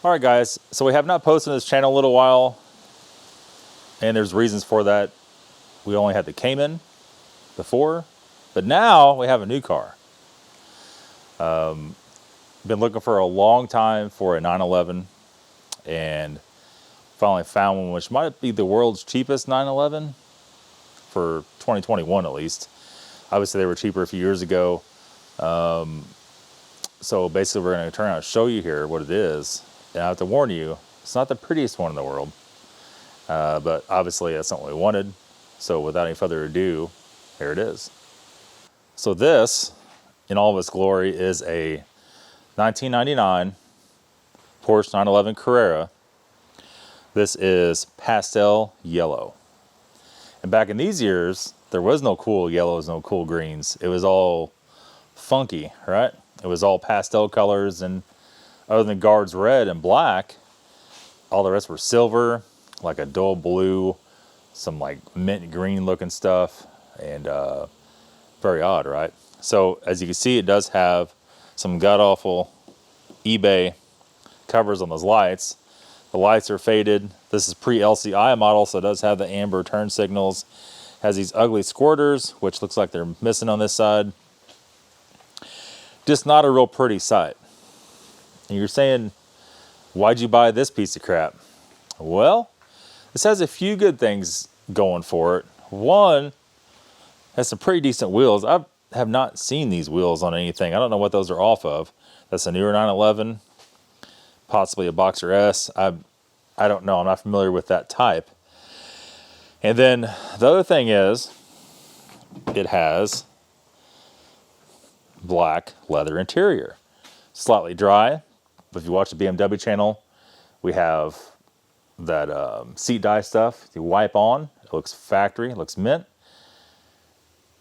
All right, guys, so we have not posted on this channel in a little while, and there's reasons for that. We only had the Cayman before, but now we have a new car. Been looking for a long time for a 911, and finally found one, which might be the world's cheapest 911 for 2021 at least. Obviously, they were cheaper a few years ago. So basically, we're going to turn around and show you here what it is. And I have to warn you, it's not the prettiest one in the world, but obviously that's not what we wanted. So without any further ado, here it is. So this, in all of its glory, is a 1999 Porsche 911 Carrera. This is pastel yellow. And back in these years, there was no cool yellows, no cool greens. It was all funky, right? It was all pastel colors, and other than guards red and black, all the rest were silver, like a dull blue, some like mint green looking stuff, and very odd, right? So as you can see, it does have some god-awful eBay covers on those lights. The lights are faded. This is pre-LCI model, so it does have the amber turn signals. Has these ugly squirters, which looks like they're missing on this side. Just not a real pretty sight. And you're saying, why'd you buy this piece of crap? Well, this has a few good things going for it. One, has some pretty decent wheels. I have not seen these wheels on anything. I don't know what those are off of. That's a newer 911, possibly a Boxer S. I don't know. I'm not familiar with that type. And then the other thing is, it has black leather interior. Slightly dry. If you watch the BMW channel, we have that seat dye stuff you wipe on. It looks factory, it looks mint.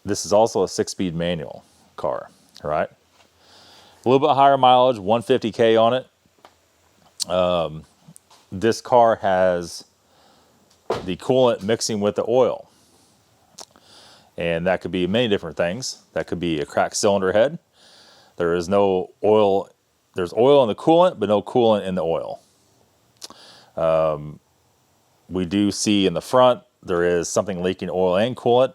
This is also a 6-speed manual car, right? A little bit higher mileage, 150K on it. This car has the coolant mixing with the oil. And that could be many different things. That could be a cracked cylinder head. There is no oil. There's oil in the coolant, but no coolant in the oil. We do see in the front, there is something leaking oil and coolant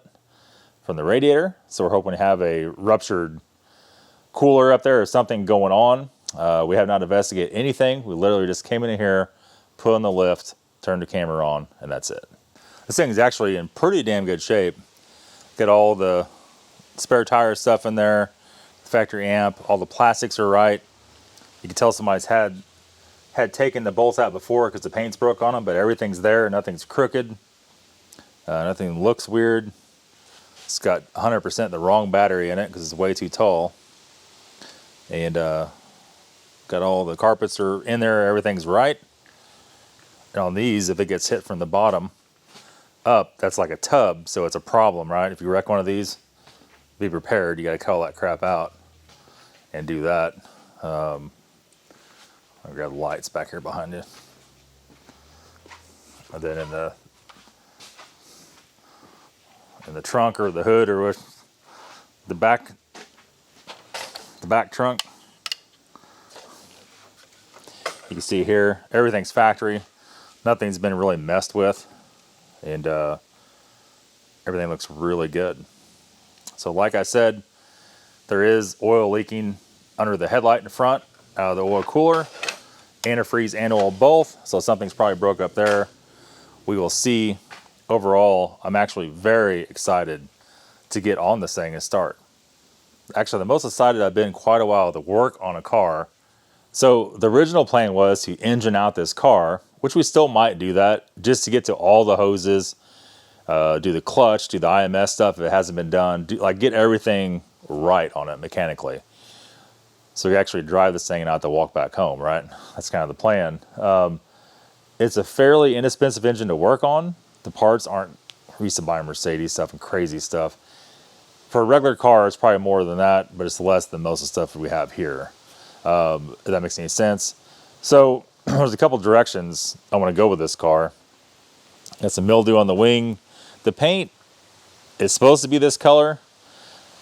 from the radiator. So we're hoping to have a ruptured cooler up there or something going on. We have not investigated anything. We literally just came in here, put on the lift, turned the camera on, and that's it. This thing is actually in pretty damn good shape. Got all the spare tire stuff in there, factory amp, all the plastics are right. You can tell somebody's had taken the bolts out before because the paint's broke on them, but everything's there, nothing's crooked, nothing looks weird. It's got 100% the wrong battery in it because it's way too tall. And got all the carpets are in there, everything's right. And on these, if it gets hit from the bottom up, that's like a tub, so it's a problem, right? If you wreck one of these, be prepared. You got to cut all that crap out and do that. I'll grab the lights back here behind you. And then in the trunk or the hood or what, the back trunk, you can see here, everything's factory. Nothing's been really messed with. And everything looks really good. So like I said, there is oil leaking under the headlight in front out of the oil cooler. Antifreeze and oil both. So something's probably broke up there. We will see. Overall, I'm actually very excited to get on this thing and start. Actually, the most excited I've been in quite a while to work on a car. So the original plan was to engine out this car, which we still might do that, just to get to all the hoses, do the clutch, do the IMS stuff if it hasn't been done, get everything right on it mechanically. So we actually drive this thing and not have to walk back home, right? That's kind of the plan. It's a fairly inexpensive engine to work on. The parts aren't, we used to buy Mercedes stuff and crazy stuff. For a regular car, it's probably more than that, but it's less than most of the stuff we have here. If that makes any sense. So there's a couple directions I want to go with this car. Got some mildew on the wing. The paint is supposed to be this color.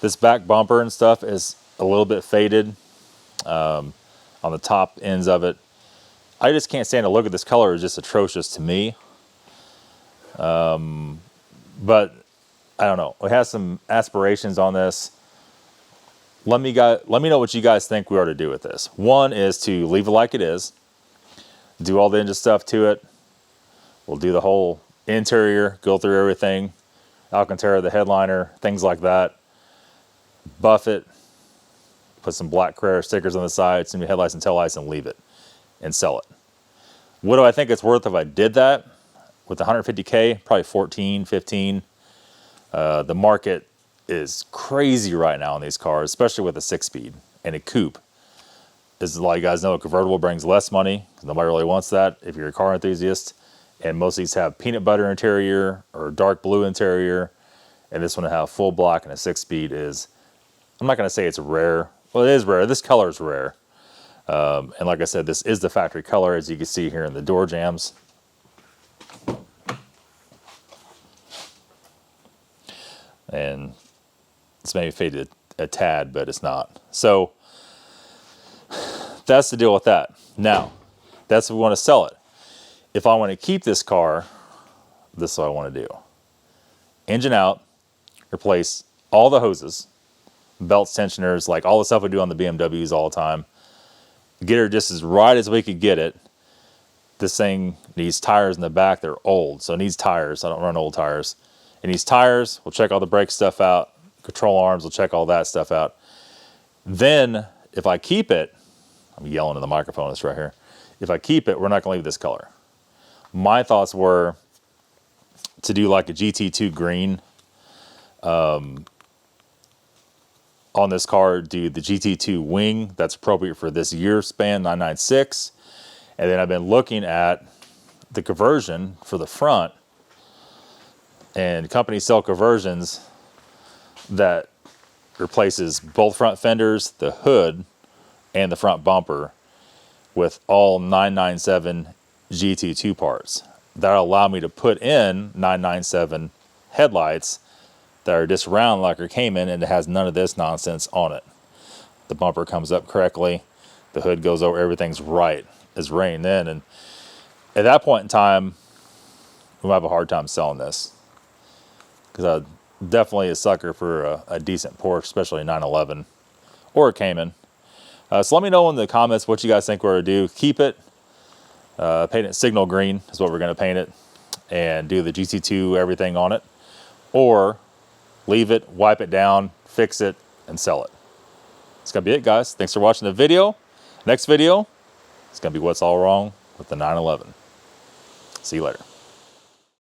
This back bumper and stuff is a little bit faded on the top ends of it. I just can't stand to look at this color. It's just atrocious to me. But I don't know. We have some aspirations on this. Let me know what you guys think we ought to do with this. One is to leave it like it is. Do all the engine stuff to it. We'll do the whole interior, go through everything. Alcantara, the headliner, things like that. Buff it. Put some black Carrera stickers on the side, some new headlights and taillights, and leave it. And sell it. What do I think it's worth if I did that? With 150K, probably 14, 15. The market is crazy right now on these cars, especially with a 6-speed and a coupe. As a lot of you guys know, a convertible brings less money. Nobody really wants that if you're a car enthusiast. And most of these have peanut butter interior or dark blue interior. And this one to have full black and a 6-speed is, I'm not going to say it's rare. Well, it is rare. This color is rare. And like I said, this is the factory color, as you can see here in the door jambs. And it's maybe faded a tad, but it's not. So that's the deal with that. Now, that's if we want to sell it. If I want to keep this car, this is what I want to do. Engine out, replace all the hoses, belts, tensioners, like all the stuff we do on the BMWs all the time. Get her just as right as we could get it. This thing needs tires in the back. They're old, so it needs tires. I don't run old tires. It needs tires. We'll check all the brake stuff out. Control arms, we'll check all that stuff out. Then, if I keep it, I'm yelling in the microphone, it's right here. If I keep it, we're not going to leave this color. My thoughts were to do like a GT2 green. On this car, do the GT2 wing. That's appropriate for this year span, 996. And then I've been looking at the conversion for the front. And companies sell conversions that replaces both front fenders, the hood, and the front bumper with all 997 GT2 parts. That'll allow me to put in 997 headlights that are just round like a Cayman, and it has none of this nonsense on it. The bumper comes up correctly, the hood goes over, everything's right as rain in, and at that point in time, we'll have a hard time selling this. Because I'm definitely a sucker for a decent Porsche, especially a 911 or a Cayman. So let me know in the comments what you guys think we're going to do. Keep it, paint it signal green is what we're going to paint it, and do the GT2 everything on it. Or leave it, wipe it down, fix it, and sell it. That's going to be it, guys. Thanks for watching the video. Next video is going to be what's all wrong with the 911. See you later.